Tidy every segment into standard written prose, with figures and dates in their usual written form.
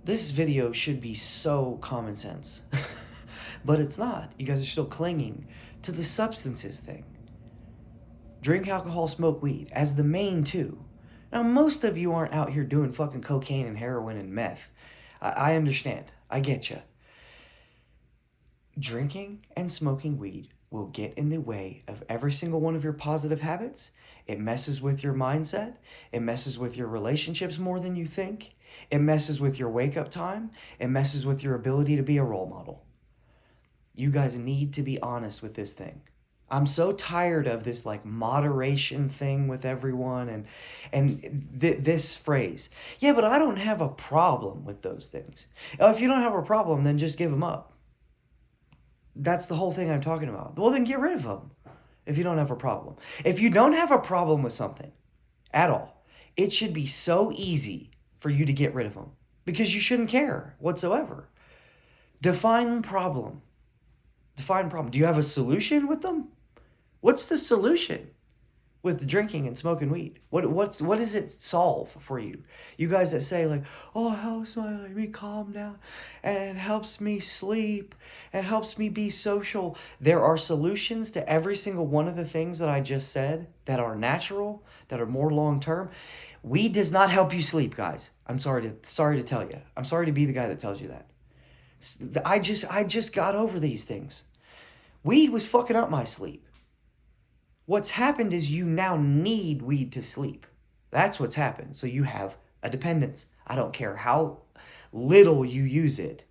This video should be so common sense, but it's not. You guys are still clinging to the substances thing. Drink alcohol, smoke weed as the main two. Now, most of you aren't out here doing fucking cocaine and heroin and meth. I understand. I get you. Drinking and smoking weed will get in the way of every single one of your positive habits. It messes with your mindset. It messes with your relationships more than you think. It messes with your wake-up time. It messes with your ability to be a role model. You guys need to be honest with this thing. I'm so tired of this like moderation thing with everyone and this phrase. Yeah, but I don't have a problem with those things. If you don't have a problem, then just give them up. That's the whole thing I'm talking about. Well, then get rid of them if you don't have a problem. If you don't have a problem with something at all, it should be so easy for you to get rid of them because you shouldn't care whatsoever. Define problem. Define problem. Do you have a solution with them? What's the solution with drinking and smoking weed? What does it solve for you? You guys that say like, oh, it helps me calm down, and it helps me sleep, and it helps me be social. There are solutions to every single one of the things that I just said that are natural, that are more long term. Weed does not help you sleep, guys. I'm sorry to tell you. I'm sorry to be the guy that tells you that. I just got over these things. Weed was fucking up my sleep. What's happened is you now need weed to sleep. That's what's happened. So you have a dependence. I don't care how little you use it.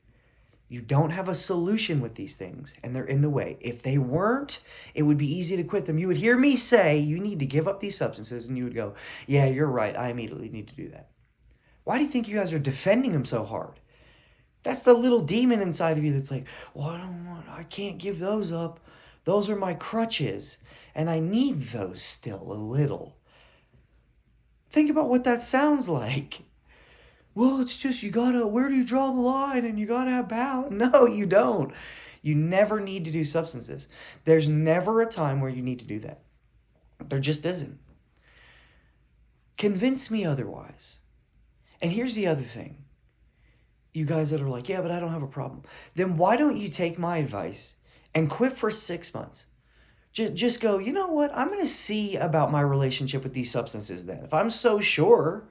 You don't have a solution with these things, and they're in the way. If they weren't, it would be easy to quit them. You would hear me say, you need to give up these substances, and you would go, yeah, you're right. I immediately need to do that. Why do you think you guys are defending them so hard? That's the little demon inside of you that's like, well, I can't give those up. Those are my crutches. And I need those still a little. Think about what that sounds like. Well, it's just where do you draw the line? And you gotta have balance. No, you don't. You never need to do substances. There's never a time where you need to do that. There just isn't. Convince me otherwise. And here's the other thing. You guys that are like, yeah, but I don't have a problem. Then why don't you take my advice and quit for 6 months? Just go, you know what? I'm going to see about my relationship with these substances then. If I'm so sure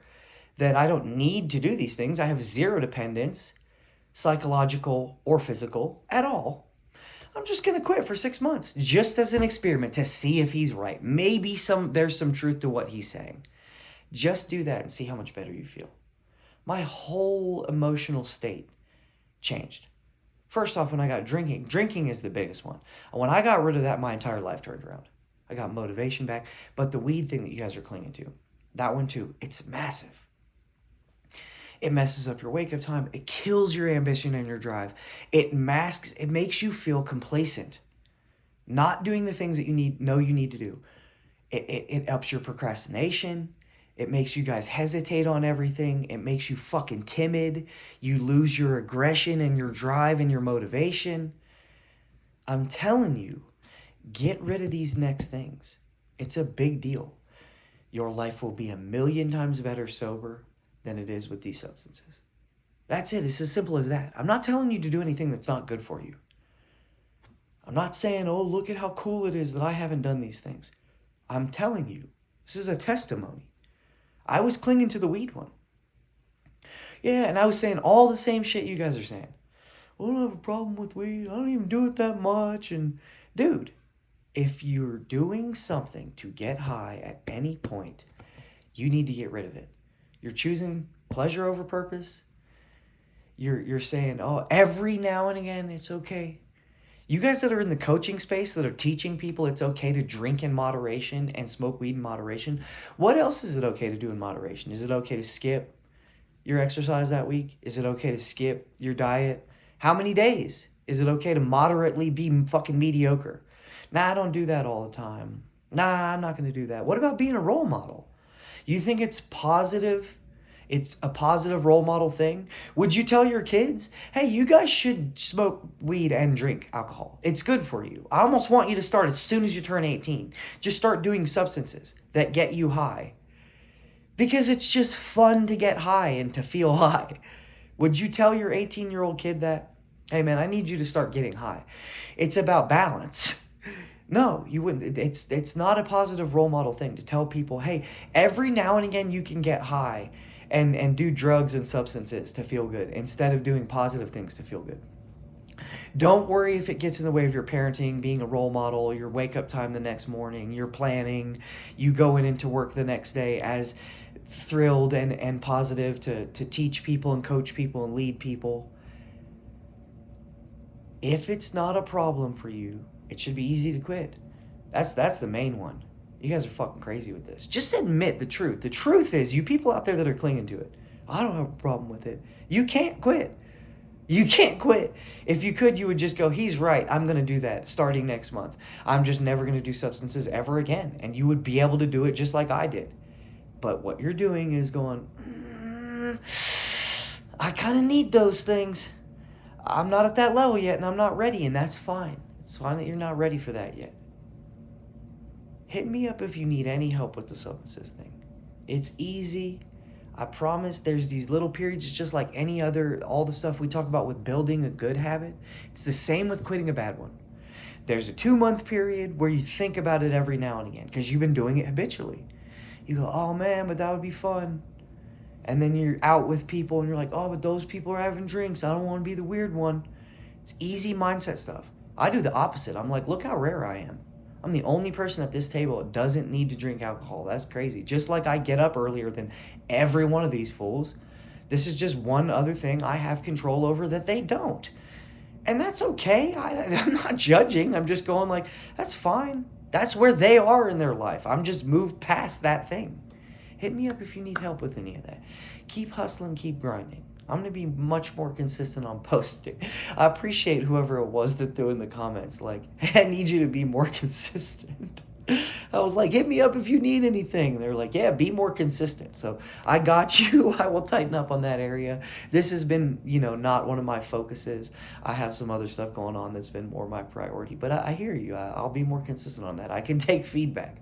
that I don't need to do these things, I have zero dependence, psychological or physical at all, I'm just going to quit for 6 months just as an experiment to see if he's right. Maybe there's some truth to what he's saying. Just do that and see how much better you feel. My whole emotional state changed. First off, when I got drinking is the biggest one. When I got rid of that, my entire life turned around. I got motivation back. But the weed thing that you guys are clinging to, that one too, it's massive. It messes up your wake-up time. It kills your ambition and your drive. It makes you feel complacent. Not doing the things that you need to do. It ups your procrastination. It makes you guys hesitate on everything. It makes you fucking timid. You lose your aggression and your drive and your motivation. I'm telling you, get rid of these next things. It's a big deal. Your life will be 1,000,000 times better sober than it is with these substances. That's it. It's as simple as that. I'm not telling you to do anything that's not good for you. I'm not saying, oh, look at how cool it is that I haven't done these things. I'm telling you, this is a testimony. I was clinging to the weed one. Yeah, and I was saying all the same shit you guys are saying. Well, I don't have a problem with weed. I don't even do it that much. And dude, if you're doing something to get high at any point, you need to get rid of it. You're choosing pleasure over purpose. You're saying, oh, every now and again, it's okay. You guys that are in the coaching space that are teaching people it's okay to drink in moderation and smoke weed in moderation, what else is it okay to do in moderation? Is it okay to skip your exercise that week? Is it okay to skip your diet? How many days? Is it okay to moderately be fucking mediocre? Nah, I don't do that all the time. Nah, I'm not going to do that. What about being a role model? You think it's positive? It's a positive role model thing. Would you tell your kids, hey, you guys should smoke weed and drink alcohol? It's good for you. I almost want you to start as soon as you turn 18. Just start doing substances that get you high. Because it's just fun to get high and to feel high. Would you tell your 18-year-old kid that, hey man, I need you to start getting high? It's about balance. No, you wouldn't. It's not a positive role model thing to tell people, hey, every now and again you can get high and do drugs and substances to feel good instead of doing positive things to feel good. Don't worry if it gets in the way of your parenting, being a role model, your wake up time the next morning, your planning, you going into work the next day as thrilled and positive to teach people and coach people and lead people. If it's not a problem for you, it should be easy to quit. That's the main one. You guys are fucking crazy with this. Just admit the truth. The truth is, you people out there that are clinging to it, I don't have a problem with it. You can't quit. You can't quit. If you could, you would just go, he's right, I'm going to do that starting next month. I'm just never going to do substances ever again. And you would be able to do it just like I did. But what you're doing is going, I kind of need those things. I'm not at that level yet and I'm not ready, and that's fine. It's fine that you're not ready for that yet. Hit me up if you need any help with the substances thing. It's easy. I promise there's these little periods. It's just like any other, all the stuff we talk about with building a good habit. It's the same with quitting a bad one. There's a 2-month period where you think about it every now and again because you've been doing it habitually. You go, oh man, but that would be fun. And then you're out with people and you're like, oh, but those people are having drinks. I don't want to be the weird one. It's easy mindset stuff. I do the opposite. I'm like, look how rare I am. I'm the only person at this table that doesn't need to drink alcohol. That's crazy. Just like I get up earlier than every one of these fools. This is just one other thing I have control over that they don't. And that's okay. I'm not judging. I'm just going like, that's fine. That's where they are in their life. I'm just moved past that thing. Hit me up if you need help with any of that. Keep hustling, keep grinding. I'm going to be much more consistent on posting. I appreciate whoever it was that threw in the comments, like, hey, I need you to be more consistent. I was like, hit me up if you need anything. And they're like, yeah, be more consistent. So I got you. I will tighten up on that area. This has been, not one of my focuses. I have some other stuff going on that's been more my priority. But I hear you. I'll be more consistent on that. I can take feedback.